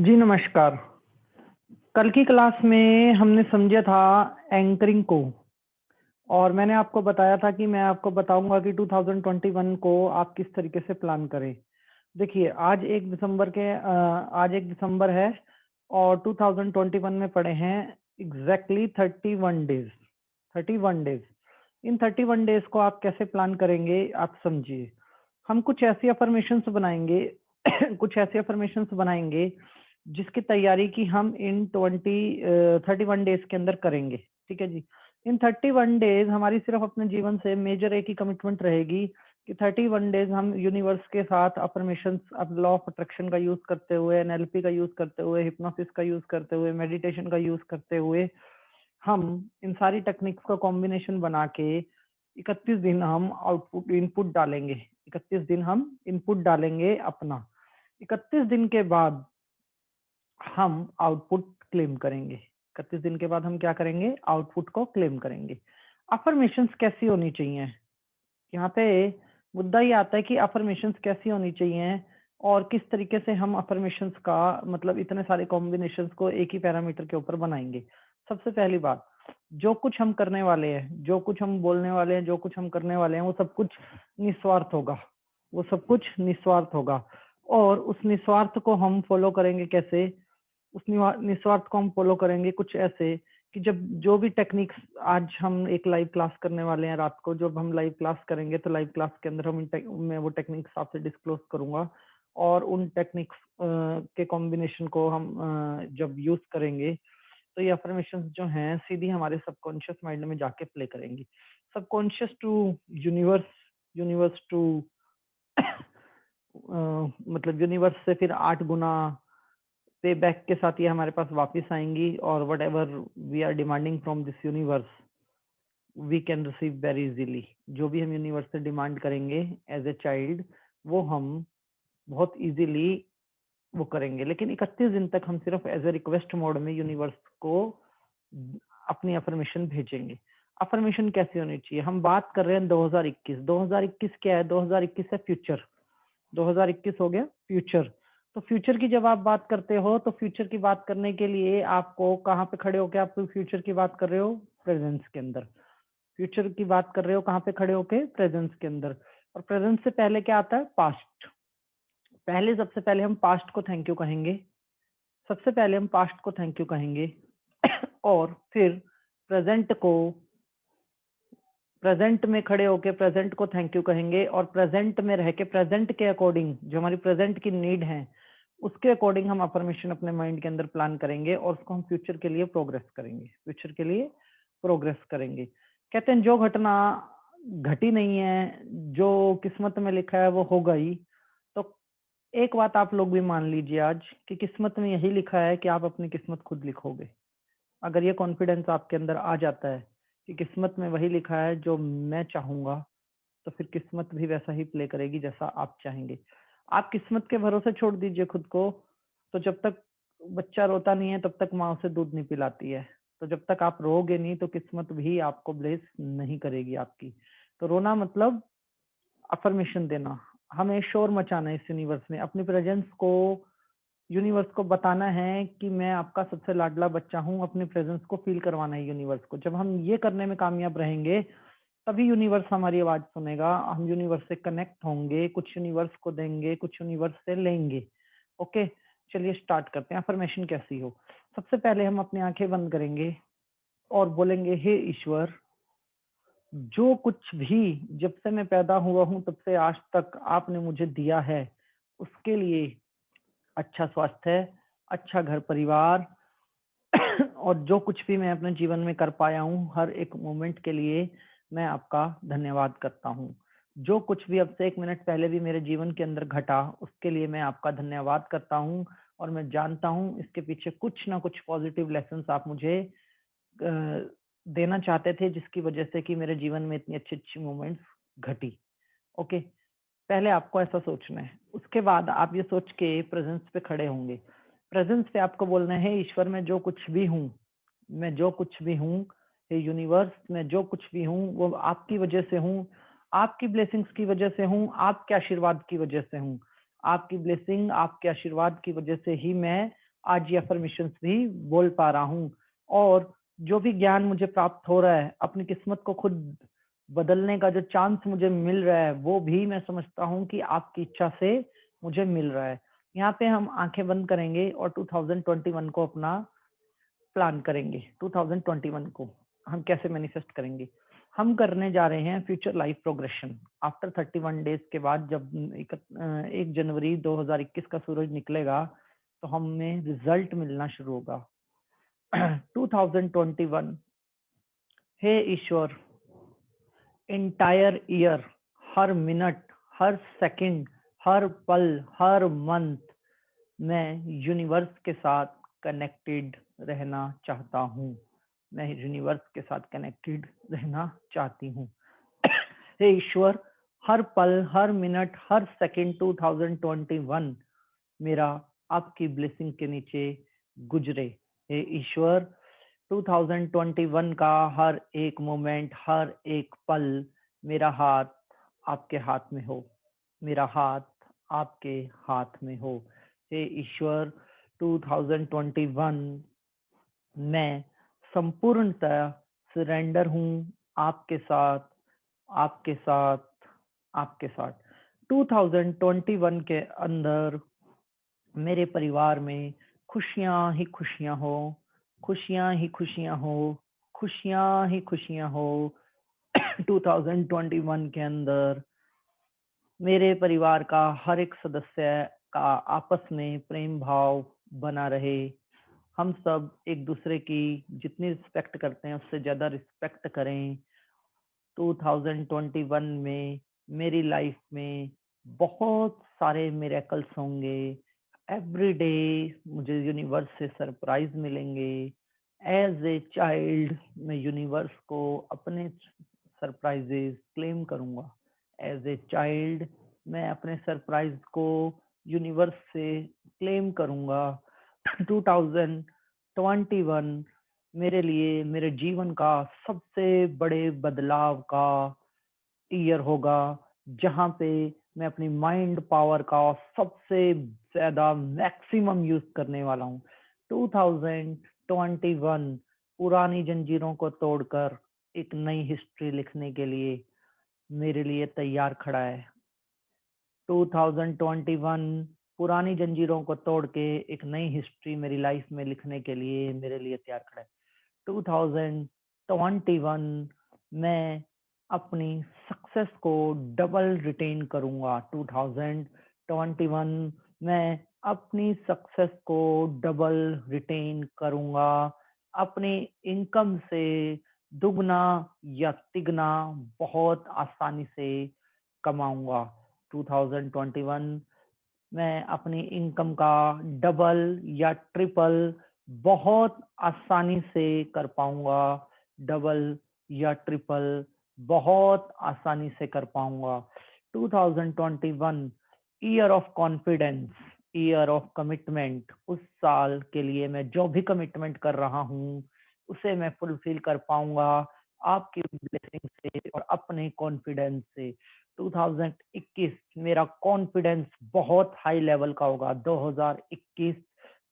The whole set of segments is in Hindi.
जी नमस्कार। कल की क्लास में हमने समझा था एंकरिंग को और मैंने आपको बताया था कि मैं आपको बताऊंगा कि 2021 को आप किस तरीके से प्लान करें। देखिए आज 1 दिसंबर है और 2021 में पड़े हैं एग्जैक्टली 31 डेज। 31 डेज। इन 31 डेज को आप कैसे प्लान करेंगे आप समझिए। हम कुछ ऐसी अफर्मेशंस बनाएंगे कुछ ऐसे अफर्मेशंस बनाएंगे जिसकी तैयारी की हम इन 31 डेज के अंदर करेंगे। ठीक है जी। इन 31 डेज हमारी सिर्फ अपने जीवन से मेजर एक ही कमिटमेंट रहेगी कि 31 डेज हम यूनिवर्स के साथ अफर्मेशंस, अब लॉ ऑफ अट्रैक्शन का यूज करते हुए, एनएलपी का यूज करते हुए, हिप्नोसिस का यूज करते हुए, मेडिटेशन का यूज करते हुए हम इन सारी टेक्निक्स का कॉम्बिनेशन बना के 31 दिन हम इनपुट डालेंगे। 31 दिन हम इनपुट डालेंगे अपना। 31 दिन के बाद हम आउटपुट क्लेम करेंगे। 31 दिन के बाद हम क्या करेंगे? आउटपुट को क्लेम करेंगे। अफर्मेशंस कैसी होनी चाहिए? यहाँ पे मुद्दा ये आता है कि अफर्मेशंस कैसी होनी चाहिए और किस तरीके से हम अफर्मेशंस का मतलब इतने सारे कॉम्बिनेशंस को एक ही पैरामीटर के ऊपर बनाएंगे। सबसे पहली बात, जो कुछ हम करने वाले हैं, जो कुछ हम बोलने वाले हैं, जो कुछ हम करने वाले हैं, वो सब कुछ निस्वार्थ होगा। वो सब कुछ निस्वार्थ होगा और उस निस्वार्थ को हम फॉलो करेंगे कैसे? उस निस्वार्थ को हम फॉलो करेंगे कुछ ऐसे कि जब जो भी टेक्निक्स, आज हम एक लाइव क्लास करने वाले हैं रात को, जब हम लाइव क्लास करेंगे तो लाइव क्लास के अंदर मैं वो टेक्निक्स आपसे डिस्क्लोज करूंगा और उन टेक्निक्स के कॉम्बिनेशन को हम जब यूज करेंगे तो ये अफर्मेशंस जो हैं सीधी हमारे सबकॉन्शियस माइंड में जाके प्ले करेंगी। Subconscious to universe, universe to मतलब यूनिवर्स से फिर 8 गुना पे बैक के साथ ये हमारे पास वापस आएंगी और whatever we are demanding from this universe we can receive very easily. जो भी हम यूनिवर्स से डिमांड करेंगे एज ए चाइल्ड वो हम बहुत इजीली वो करेंगे। लेकिन 31 दिन तक हम सिर्फ एज ए रिक्वेस्ट मोड में यूनिवर्स को अपनी अफर्मेशन भेजेंगे। अफर्मेशन कैसी होनी चाहिए? हम बात कर रहे हैं 2021। 2021 क्या है? 2021 है फ्यूचर। 2021 हो गया फ्यूचर। तो फ्यूचर की जब आप बात करते हो तो फ्यूचर की बात करने के लिए आपको कहाँ पे खड़े होके आप फ्यूचर की बात कर रहे हो? प्रेजेंस के अंदर। फ्यूचर की बात कर रहे हो कहाँ पे खड़े होके? प्रेजेंस के अंदर। और प्रेजेंस से पहले क्या आता है? पास्ट। सबसे पहले हम पास्ट को थैंक यू कहेंगे। सबसे पहले हम पास्ट को थैंक यू कहेंगे और फिर प्रेजेंट को, प्रेजेंट में खड़े होके प्रेजेंट को थैंक यू कहेंगे और प्रेजेंट में रह के प्रेजेंट के अकॉर्डिंग जो हमारी प्रेजेंट की नीड है उसके अकॉर्डिंग हम अफर्मेशन अपने माइंड के अंदर प्लान करेंगे और उसको हम फ्यूचर के लिए प्रोग्रेस करेंगे। फ्यूचर के लिए प्रोग्रेस करेंगे। कहते हैं जो घटना घटी नहीं है, जो किस्मत में लिखा है वो होगा ही। तो एक बात आप लोग भी मान लीजिए आज कि किस्मत में यही लिखा है कि आप अपनी किस्मत खुद लिखोगे। अगर ये कॉन्फिडेंस आपके अंदर आ जाता है कि किस्मत में वही लिखा है जो मैं चाहूंगा, तो फिर किस्मत भी वैसा ही प्ले करेगी जैसा आप चाहेंगे। आप किस्मत के भरोसे छोड़ दीजिए खुद को। तो जब तक बच्चा रोता नहीं है तब तक माँ उसे दूध नहीं पिलाती है। तो जब तक आप रोगे नहीं तो किस्मत भी आपको ब्लेस नहीं करेगी आपकी। तो रोना मतलब अफर्मेशन देना। हमें शोर मचाना है इस यूनिवर्स में, अपनी प्रेजेंस को यूनिवर्स को बताना है कि मैं आपका सबसे लाडला बच्चा हूँ। अपने प्रेजेंस को फील करवाना है यूनिवर्स को। जब हम ये करने में कामयाब रहेंगे तभी यूनिवर्स हमारी आवाज सुनेगा। हम यूनिवर्स से कनेक्ट होंगे, कुछ यूनिवर्स को देंगे, कुछ यूनिवर्स से लेंगे। ओके, चलिए स्टार्ट करते हैं। अफर्मेशन कैसी हो? सबसे पहले हम अपनी आंखें बंद करेंगे और बोलेंगे, हे ईश्वर, जो कुछ भी जब से मैं पैदा हुआ हूँ तब से आज तक आपने मुझे दिया है उसके लिए अच्छा स्वास्थ्य, अच्छा घर परिवार और जो कुछ भी मैं अपने जीवन में कर पाया हूँ हर एक मोमेंट के लिए मैं आपका धन्यवाद करता हूँ। जो कुछ भी अब से 1 मिनट पहले भी मेरे जीवन के अंदर घटा उसके लिए मैं आपका धन्यवाद करता हूँ और मैं जानता हूँ इसके पीछे कुछ ना कुछ पॉजिटिव लेसन्स आप मुझे देना चाहते थे जिसकी वजह से कि मेरे जीवन में इतनी अच्छी अच्छी मोमेंट्स घटी। ओके, पहले आपको ऐसा सोचना है। उसके बाद आप ये सोच के प्रेजेंस पे खड़े होंगे। प्रेजेंस पे आपको बोलना है, ईश्वर मैं जो कुछ भी हूँ, मैं जो कुछ भी हूँ, हे यूनिवर्स मैं जो कुछ भी हूँ वो आपकी वजह से हूँ, आपकी ब्लेसिंग्स की वजह से हूँ, आपके आशीर्वाद की वजह से हूँ। आपकी ब्लेसिंग, आपके आशीर्वाद की वजह से ही मैं आज ये अफर्मेशंस भी बोल पा रहा हूँ, और जो भी ज्ञान मुझे प्राप्त हो रहा है, अपनी किस्मत को खुद बदलने का जो चांस मुझे मिल रहा है, वो भी मैं समझता हूँ कि आपकी इच्छा से मुझे मिल रहा है। यहाँ पे हम आंखें बंद करेंगे और 2021 को अपना प्लान करेंगे। 2021 को हम कैसे मैनिफेस्ट करेंगे? हम करने जा रहे हैं future life progression. After 31 days के बाद जब 1 जनवरी 2021 का सूरज निकलेगा, तो हमें रिजल्ट मिलना शुरू होगा। 2021, हे ईश्वर, एंटायर ईयर, हर मिनट, हर सेकंड, हर पल, हर मंथ मैं यूनिवर्स के साथ कनेक्टेड रहना चाहता हूँ। मैं यूनिवर्स के साथ कनेक्टेड रहना चाहती हूँ। हे ईश्वर, हर पल, हर मिनट, हर सेकंड 2021 मेरा आपकी ब्लेसिंग के नीचे गुजरे। हे ईश्वर, 2021 का हर एक मोमेंट, हर एक पल मेरा हाथ आपके हाथ में हो। मेरा हाथ आपके हाथ में हो। हे ईश्वर, 2021 मैं संपूर्णतः सरेंडर हूँ आपके साथ, आपके साथ, आपके साथ। 2021 के अंदर मेरे परिवार में खुशियाँ ही खुशियाँ हो, खुशियाँ ही खुशियाँ हो, खुशियाँ ही खुशियाँ हो। 2021 के अंदर मेरे परिवार का हर एक सदस्य का आपस में प्रेम भाव बना रहे। हम सब एक दूसरे की जितनी रिस्पेक्ट करते हैं उससे ज़्यादा रिस्पेक्ट करें। 2021 में मेरी लाइफ में बहुत सारे मिरेकल्स होंगे। एवरी डे मुझे यूनिवर्स से सरप्राइज मिलेंगे। एज ए चाइल्ड मैं यूनिवर्स को अपने सरप्राइजेस क्लेम करूंगा। एज ए चाइल्ड मैं अपने सरप्राइज को यूनिवर्स से क्लेम करूंगा। 2021 मेरे लिए मेरे जीवन का सबसे बड़े बदलाव का ईयर होगा, जहाँ पे मैं अपनी माइंड पावर का सबसे ज्यादा मैक्सिमम यूज करने वाला हूँ। 2021 पुरानी जंजीरों को तोड़कर एक नई हिस्ट्री लिखने के लिए मेरे लिए तैयार खड़ा है। 2021 पुरानी जंजीरों को तोड़ के एक नई हिस्ट्री मेरी लाइफ में लिखने के लिए मेरे लिए तैयार खड़ा है। 2021 मैं अपनी सक्सेस को डबल रिटेन करूंगा। 2021 मैं अपनी सक्सेस को डबल रिटेन करूंगा। अपनी इनकम से दुगना या तिगना बहुत आसानी से कमाऊंगा। 2021 मैं अपनी इनकम का डबल या ट्रिपल बहुत आसानी से कर पाऊंगा। डबल या ट्रिपल बहुत आसानी से कर पाऊंगा। 2021 year of confidence, year of commitment. उस साल के लिए मैं जो भी कमिटमेंट कर रहा हूँ उसे मैं फुलफिल कर पाऊंगा आपकी ब्लेसिंग से और अपने कॉन्फिडेंस से। 2021 मेरा कॉन्फिडेंस बहुत हाई लेवल का होगा। 2021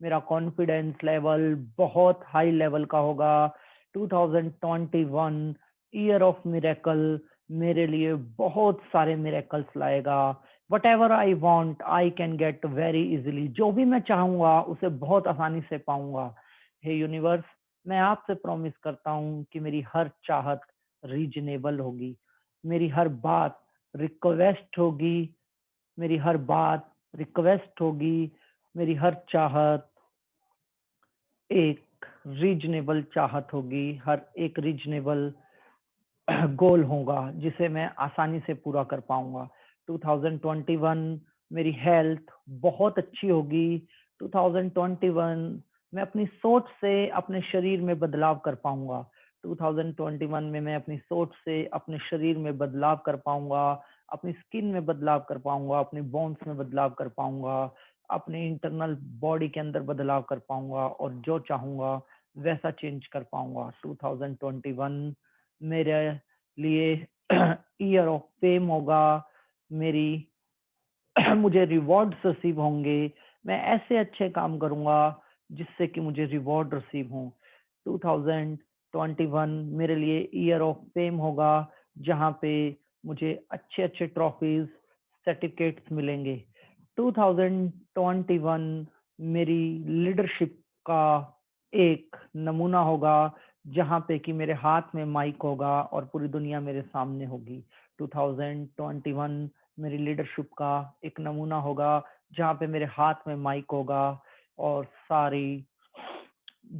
मेरा कॉन्फिडेंस लेवल बहुत हाई लेवल का होगा। 2021 ईयर ऑफ मिरेकल मेरे लिए बहुत सारे मिरेकल्स लाएगा। What ever I want I can get very easily. जो भी मैं चाहूंगा उसे बहुत आसानी से पाऊंगा। हे यूनिवर्स, मैं आपसे प्रॉमिस करता हूँ कि मेरी हर चाहत रीजनेबल होगी। मेरी हर बात रिक्वेस्ट होगी। मेरी हर बात रिक्वेस्ट होगी। मेरी हर चाहत एक रीजनेबल चाहत होगी। हर एक रीजनेबल गोल होगा जिसे मैं आसानी से पूरा कर पाऊंगा। 2021 मेरी हेल्थ बहुत अच्छी होगी। 2021 मैं अपनी सोच से अपने शरीर में बदलाव कर पाऊंगा। 2021 में मैं अपनी सोच से अपने शरीर में बदलाव कर पाऊंगा। अपनी स्किन में बदलाव कर पाऊंगा। अपने बोन्स में बदलाव कर पाऊंगा। अपने इंटरनल बॉडी के अंदर बदलाव कर पाऊंगा और जो चाहूंगा वैसा चेंज कर पाऊंगा। 2021 मेरे लिए ईयर ऑफ फेम होगा। मेरी मुझे रिवॉर्ड्स रिसीव होंगे। मैं ऐसे अच्छे काम करूंगा जिससे कि मुझे रिवॉर्ड रिसीव हो। 2021 मेरे लिए ईयर ऑफ फेम होगा, जहाँ पे मुझे अच्छे अच्छे ट्रॉफीज, सर्टिफिकेट्स मिलेंगे। 2021 मेरी लीडरशिप का एक नमूना होगा, जहाँ पे कि मेरे हाथ में माइक होगा और पूरी दुनिया मेरे सामने होगी। 2021 मेरी लीडरशिप का एक नमूना होगा, जहाँ पे मेरे हाथ में माइक होगा और सारी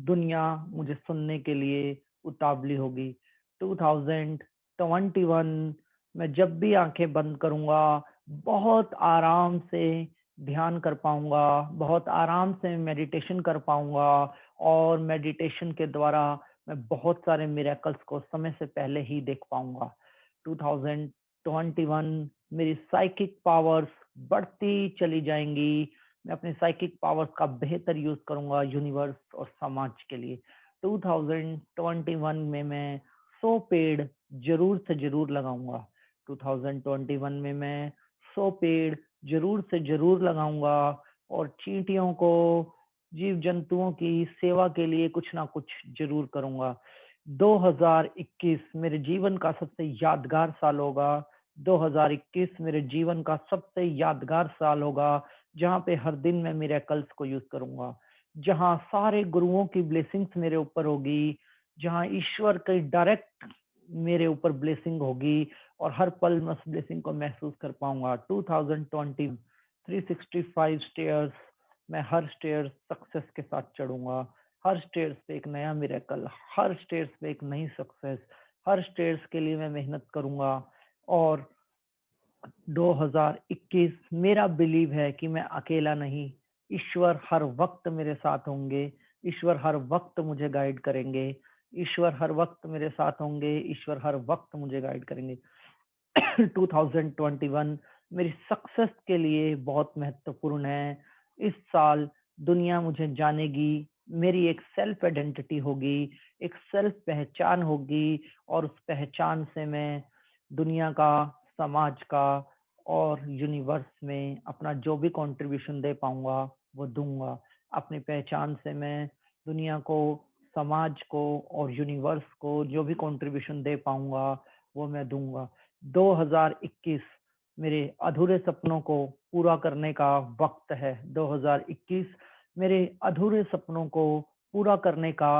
दुनिया मुझे सुनने के लिए उतावली होगी। 2021 मैं जब भी आंखें बंद करूंगा, बहुत आराम से ध्यान कर पाऊंगा, बहुत आराम से मेडिटेशन कर पाऊंगा, और मेडिटेशन के द्वारा मैं बहुत सारे मिरेकल्स को समय से पहले ही देख पाऊंगा। 2021 मेरी साइकिक पावर्स बढ़ती चली जाएंगी। मैं अपने साइकिक पावर्स का बेहतर यूज करूंगा यूनिवर्स और समाज के लिए। 2021 में मैं 100 पेड़ जरूर से जरूर लगाऊंगा। 2021 में मैं 100 पेड़ जरूर से जरूर लगाऊंगा, और चींटियों को, जीव जंतुओं की सेवा के लिए कुछ ना कुछ जरूर करूंगा। 2021 मेरे जीवन का सबसे यादगार साल होगा। 2021 मेरे जीवन का सबसे यादगार साल होगा, जहाँ पे हर दिन मैं मिरेकल्स को यूज करूंगा, जहाँ सारे गुरुओं की ब्लेसिंग्स मेरे ऊपर होगी, जहाँ ईश्वर की डायरेक्ट मेरे ऊपर ब्लेसिंग होगी, और हर पल मैं उस ब्लेसिंग को महसूस कर पाऊंगा। 2020 365 स्टेयर्स, मैं हर स्टेयर सक्सेस के साथ चढ़ूंगा। हर स्टेयर्स पे एक नया मिरेकल, हर स्टेयर्स पे एक नई सक्सेस, हर स्टेयर्स के लिए मैं मेहनत करूंगा। और 2021 मेरा बिलीव है कि मैं अकेला नहीं, ईश्वर हर वक्त मेरे साथ होंगे, ईश्वर हर वक्त मुझे गाइड करेंगे, ईश्वर हर वक्त मेरे साथ होंगे, ईश्वर हर वक्त मुझे गाइड करेंगे। 2021 मेरी सक्सेस के लिए बहुत महत्वपूर्ण है। इस साल दुनिया मुझे जानेगी, मेरी एक सेल्फ आइडेंटिटी होगी, एक सेल्फ पहचान होगी, और उस पहचान से मैं दुनिया का, समाज का और यूनिवर्स में अपना जो भी कंट्रीब्यूशन दे पाऊंगा वो दूंगा। अपनी पहचान से मैं दुनिया को, समाज को और यूनिवर्स को जो भी कंट्रीब्यूशन दे पाऊंगा वो मैं दूंगा। 2021 मेरे अधूरे सपनों को पूरा करने का वक्त है। 2021 मेरे अधूरे सपनों को पूरा करने का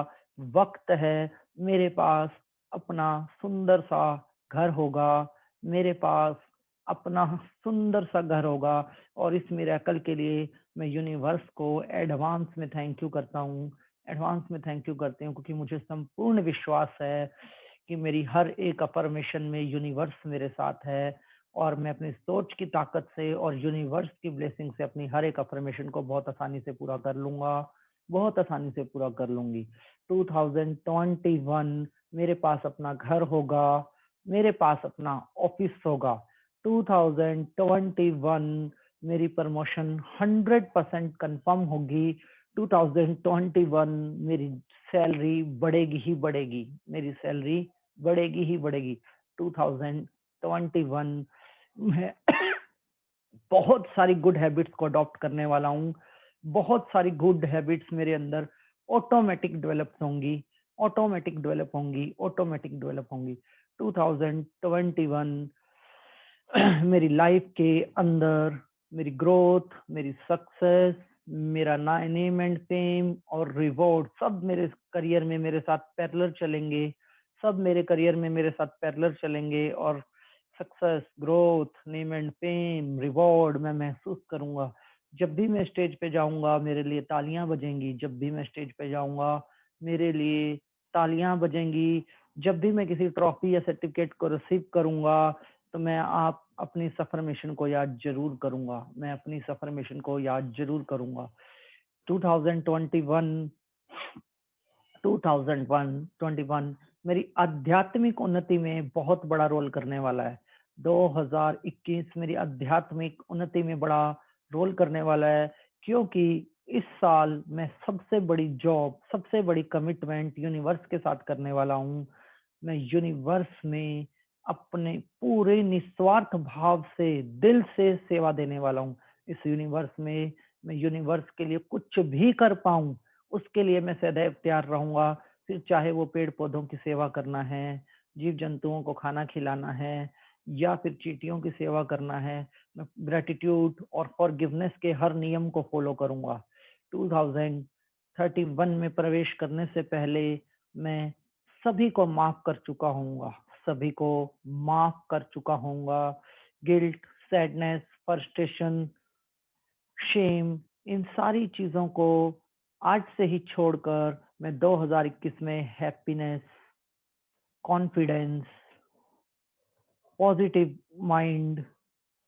वक्त है। मेरे पास अपना सुंदर सा घर होगा, मेरे पास अपना सुंदर सा घर होगा, और इस मिरेकल के लिए मैं यूनिवर्स को एडवांस में थैंक यू करता हूँ। एडवांस में थैंक यू करती हूँ, क्योंकि मुझे संपूर्ण विश्वास है कि मेरी हर एक अफर्मेशन में यूनिवर्स मेरे साथ है, और मैं अपनी सोच की ताकत से और यूनिवर्स की ब्लेसिंग से अपनी हर एक अफर्मेशन को बहुत आसानी से पूरा कर लूंगा, बहुत आसानी से पूरा कर लूंगी। 2021 मेरे पास अपना घर होगा, मेरे पास अपना ऑफिस होगा। 2021 मेरी प्रमोशन 100% कंफर्म होगी। 2021 मेरी सैलरी बढ़ेगी ही बढ़ेगी, मेरी सैलरी बढ़ेगी ही बढ़ेगी। 2021 में बहुत सारी गुड हैबिट्स को अडॉप्ट करने वाला हूँ। बहुत सारी गुड हैबिट्स मेरे अंदर ऑटोमेटिक डेवलप होंगी, ऑटोमेटिक डेवलप होंगी, ऑटोमेटिक डेवलप होंगी। 2021 मेरी लाइफ के अंदर मेरी ग्रोथ, मेरी सक्सेस, मेरा नेम एंड फेम और रिवॉर्ड सब मेरे करियर में मेरे साथ पैरेलल चलेंगे, सब मेरे करियर में मेरे साथ पैरेलल चलेंगे, और success, growth, name and fame, reward मैं महसूस करूंगा। जब भी मैं स्टेज पे जाऊंगा मेरे लिए तालियां बजेंगी, जब भी मैं स्टेज पे जाऊंगा मेरे लिए तालियां बजेंगी। जब भी मैं किसी ट्रॉफी या सर्टिफिकेट को रिसीव करूंगा, तो मैं आप अपनी सफर मिशन को याद जरूर करूंगा, मैं अपनी सफर मिशन को याद जरूर करूंगा। 2021 2021 मेरी आध्यात्मिक उन्नति में बहुत बड़ा रोल करने वाला है। 2021 मेरी आध्यात्मिक उन्नति में बड़ा रोल करने वाला है, क्योंकि इस साल मैं सबसे बड़ी जॉब, सबसे बड़ी कमिटमेंट यूनिवर्स के साथ करने वाला हूँ। मैं यूनिवर्स में अपने पूरे निस्वार्थ भाव से, दिल से सेवा देने वाला हूँ। इस यूनिवर्स में मैं यूनिवर्स के लिए कुछ भी कर पाऊं, उसके लिए मैं सदैव तैयार रहूंगा। फिर चाहे वो पेड़ पौधों की सेवा करना है, जीव जंतुओं को खाना खिलाना है, या फिर चींटियों की सेवा करना है, मैं ग्रेटिट्यूड और फॉरगिवनेस के हर नियम को फॉलो करूंगा। 2031 में प्रवेश करने से पहले मैं सभी को माफ कर चुका हूँगा, सभी को माफ कर चुका हूँगा। गिल्ट, सैडनेस, फ्रस्ट्रेशन, शेम, इन सारी चीजों को आज से ही छोड़कर मैं 2021 में हैप्पीनेस, कॉन्फिडेंस, पॉजिटिव माइंड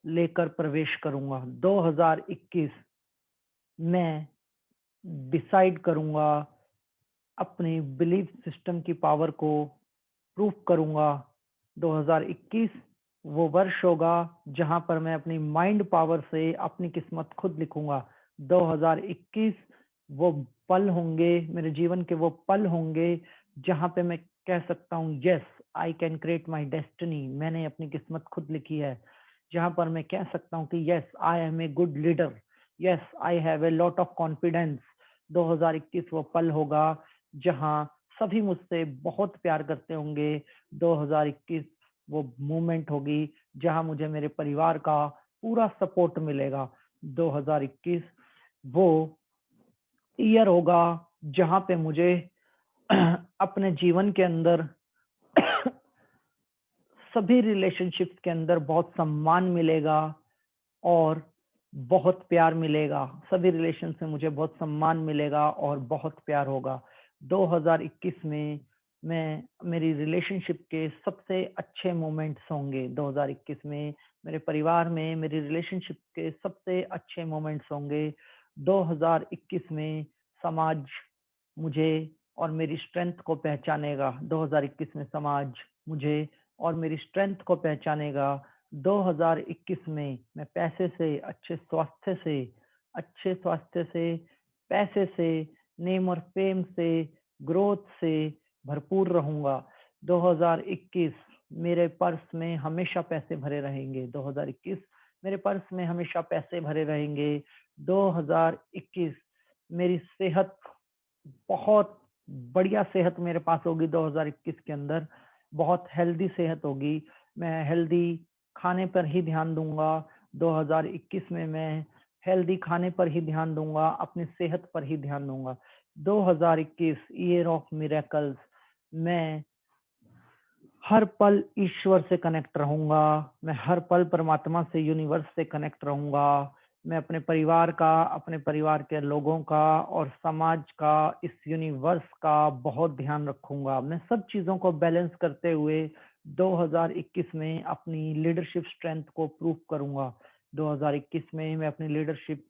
लेकर प्रवेश करूंगा। 2021 मैं डिसाइड करूंगा, अपने बिलीफ सिस्टम की पावर को प्रूफ करूंगा। 2021 वो वर्ष होगा जहां पर मैं अपनी माइंड पावर से अपनी किस्मत खुद लिखूंगा। 2021 वो पल होंगे, मेरे जीवन के वो पल होंगे जहां पे मैं कह सकता हूँ yes I can create my destiny, मैंने अपनी किस्मत खुद लिखी है। जहां पर मैं कह सकता हूँ कि yes I am a good leader, yes I have a lot of confidence. 2021 वो पल होगा जहां सभी मुझसे बहुत प्यार करते होंगे। 2021 वो मोमेंट होगी जहां मुझे मेरे परिवार का पूरा सपोर्ट मिलेगा। 2021 वो ईयर होगा जहां पे मुझे अपने जीवन के अंदर सभी रिलेशनशिप्स के अंदर बहुत सम्मान मिलेगा और बहुत प्यार मिलेगा। सभी रिलेशन से मुझे बहुत सम्मान मिलेगा और बहुत प्यार होगा। 2021 में मैं मेरी रिलेशनशिप के सबसे अच्छे मोमेंट्स होंगे। 2021 में मेरे परिवार में मेरी रिलेशनशिप के सबसे अच्छे मोमेंट्स होंगे। 2021 में समाज मुझे और मेरी स्ट्रेंथ को पहचानेगा। 2021 में समाज मुझे और मेरी स्ट्रेंथ को पहचानेगा। 2021 में मैं पैसे से, अच्छे स्वास्थ्य से, पैसे से, नेम और फेम से, ग्रोथ से भरपूर रहूंगा। 2021 मेरे पर्स में हमेशा पैसे भरे रहेंगे। 2021 मेरे पर्स में हमेशा पैसे भरे रहेंगे। 2021 मेरी सेहत, बहुत बढ़िया सेहत मेरे पास होगी। 2021 के अंदर बहुत हेल्दी सेहत होगी। मैं हेल्दी खाने पर ही ध्यान दूंगा। 2021 में मैं हेल्दी खाने पर ही ध्यान दूंगा, अपनी सेहत पर ही ध्यान दूंगा। 2021 ईयर ऑफ मिरेकल्स, मैं हर पल ईश्वर से कनेक्ट रहूंगा, मैं हर पल परमात्मा से, यूनिवर्स से कनेक्ट रहूंगा। मैं अपने परिवार का, अपने परिवार के लोगों का और समाज का, इस यूनिवर्स का बहुत ध्यान रखूंगा। मैं सब चीजों को बैलेंस करते हुए 2021 में अपनी लीडरशिप स्ट्रेंथ को प्रूव करूंगा। 2021 में मैं अपनी लीडरशिप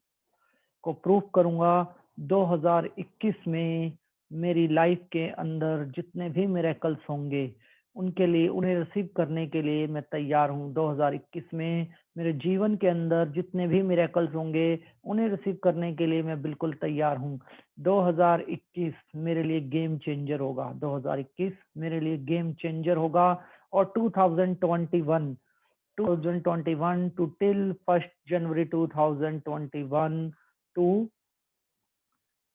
को प्रूव करूंगा। 2021 में मेरी लाइफ के अंदर जितने भी मिरेकल्स होंगे उनके लिए, उन्हें रिसीव करने के लिए मैं तैयार हूँ। 2021 में मेरे जीवन के अंदर जितने भी मिरेकल्स होंगे उन्हें रिसीव करने के लिए मैं बिल्कुल तैयार हूँ। 2021 मेरे लिए गेम चेंजर होगा। 2021 मेरे लिए गेम चेंजर होगा। और 2021 to till 1st January 2021 to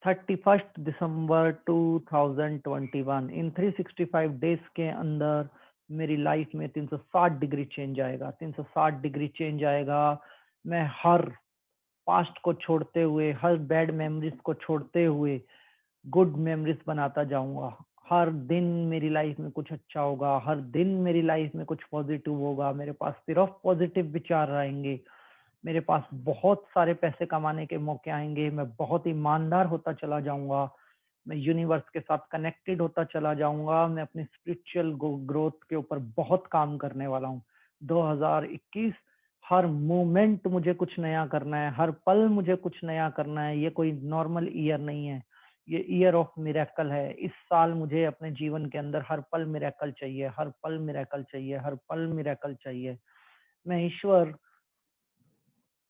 31st December 2021, in 365 days के अंदर मेरी लाइफ में 360 डिग्री चेंज आएगा। 360 डिग्री चेंज आएगा। मैं हर पास्ट को छोड़ते हुए, हर बैड मेमोरीज को छोड़ते हुए गुड मेमोरीज बनाता जाऊंगा। हर दिन मेरी लाइफ में कुछ अच्छा होगा, हर दिन मेरी लाइफ में कुछ पॉजिटिव होगा। मेरे पास सिर्फ पॉजिटिव विचार रहेंगे। मेरे पास बहुत सारे पैसे कमाने के मौके आएंगे। मैं बहुत ईमानदार होता चला जाऊंगा। मैं यूनिवर्स के साथ कनेक्टेड होता चला जाऊंगा। मैं अपनी स्पिरिचुअल ग्रोथ के ऊपर बहुत काम करने वाला हूँ। 2021 हर मोमेंट मुझे कुछ नया करना है, हर पल मुझे कुछ नया करना है। ये कोई नॉर्मल ईयर नहीं है, ये ईयर ऑफ मिरेकल है। इस साल मुझे अपने जीवन के अंदर हर पल मिरेकल चाहिए, हर पल मिरेकल चाहिए, हर पल मिरेकल चाहिए। मैं ईश्वर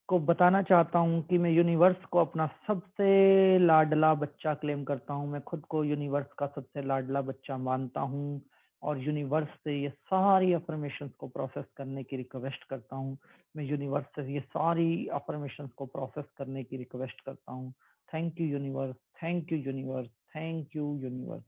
को बताना चाहता हूँ कि मैं यूनिवर्स को अपना सबसे लाडला बच्चा क्लेम करता हूँ। मैं खुद को यूनिवर्स का सबसे लाडला बच्चा मानता हूँ और यूनिवर्स से ये सारी अफर्मेशंस को प्रोसेस करने की रिक्वेस्ट करता हूँ। मैं यूनिवर्स से ये सारी अफर्मेशंस को प्रोसेस करने की रिक्वेस्ट करता हूँ। Thank you universe, thank you universe, thank you universe.